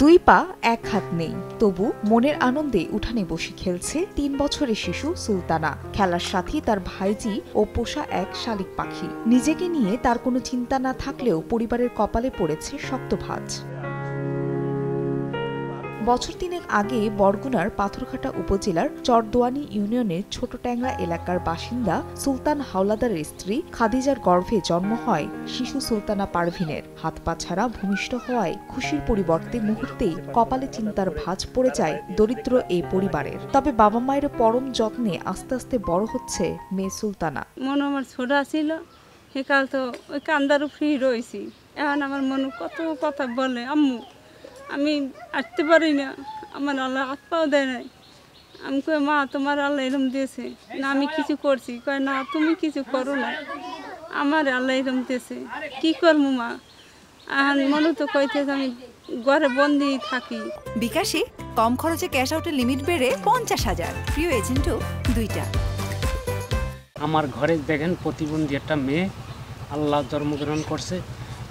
দুই পা এক হাত নেই, তবু মনের আনন্দে উঠানে বসে খেলছে ৩ বছরের শিশু সুলতানা। খেলার সাথী তার ভাইজি ও পোষা এক শালিক পাখি। নিজেকে নিয়ে তার কোনো চিন্তা না থাকলেও পরিবারের কপালে পড়েছে শক্ত ভাঁজ। বছর ৩ আগে বরগুনার পাথরঘাটা উপজেলার চরদোয়ানী ইউনিয়নের ছোট ট্যাংরা এলাকার বাসিন্দা সুলতান হাওলাদারের স্ত্রী খাদিজার গর্ভে জন্ম হয় শিশু সুলতানা পারভিনের। হাত পা ছাড়া ভূমিষ্ঠ হওয়ায় খুশির পরিবর্তে মুহূর্তেই কপালে চিন্তার ভাঁজ পড়ে যায় দরিদ্র এই পরিবারের। তবে বাবা মায়ের পরম যত্নে আস্তে আস্তে বড় হচ্ছে মেয়ে সুলতানা। মন আমার ছোটা ছিল, সেকাল তো ওই কান্দারও ফ্রি রয়েছি। এখন আমার মনে কত কথা বলে, আম্মু আমি আসতে পারি না, আমার আল্লাহ হাত পাও দেয় নাই। আমি কই মা তোমার আল্লাহ এরম দিয়েছে না, আমি কিছু করছি? কয় না তুমি কিছু করো না, আমার আল্লাহ এরম দিয়েছে, কি করবো মা? এখন মনে তো কইতেছে আমি ঘরে বন্দি থাকি। বিকাশে কম খরচে ক্যাশ আউটের লিমিট বেড়ে 50,000, প্রিয় এজেন্টও 2টা। আমার ঘরে দেখেন প্রতিবন্ধী একটা মেয়ে আল্লাহ জন্মগ্রহণ করছে,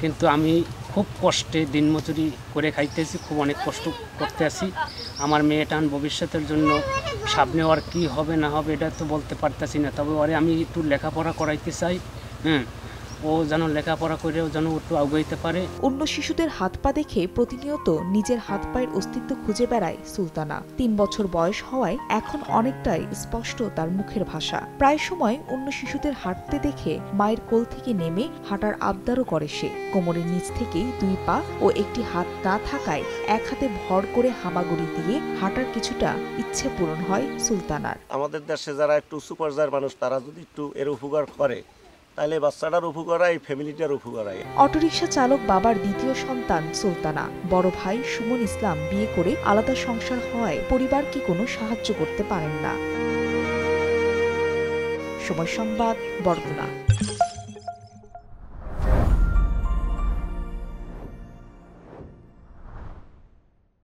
কিন্তু আমি খুব কষ্টে দিনমজুরি করে খাইতেছি, খুব অনেক কষ্ট করতে আছি। আমার মেয়েটা ভবিষ্যতের জন্য সামনে আর কি হবে না হবে এটা তো বলতে পারতেছি না, তবে ওরে আমি একটু লেখাপড়া করাইতে চাই। ও যেন লেখাপড়া করে ও যেন একটু আগাইতে পারে। অন্য শিশুদের হাত পা দেখে প্রতিনিয়ত নিজের হাত পায়ের অস্তিত্ব খুঁজে বেড়ায় সুলতানা। ৩ বছর বয়স হওয়ায় এখন অনেকটাই স্পষ্ট তার মুখের ভাষা। প্রায় সময় অন্য শিশুদের হাঁটতে দেখে মায়ের কোল থেকে নেমে হাঁটার আবদারও করে সে। কোমরের নিচ থেকেই 2 পা ও একটি হাত না থাকায় এক হাতে ভর করে হামাগুড়ি দিয়ে হাঁটার কিছুটা ইচ্ছে পূরণ হয় সুলতানার। আমাদের দেশে যারা একটু উঁচু পর্যায়ের মানুষ, তারা যদি একটু এর উপকার করে তাহলে বাচ্চাটার উপকার হয়, ফ্যামিলিটার উপকার হয়। অটোরিকশা চালক বাবার দ্বিতীয় সন্তান সুলতানা। বড় ভাই সুমন ইসলাম বিয়ে করে আলাদা সংসার হওয়ায় পরিবারকে কোনো সাহায্য করতে পারেন না। সময় সংবাদ, বরগুনা।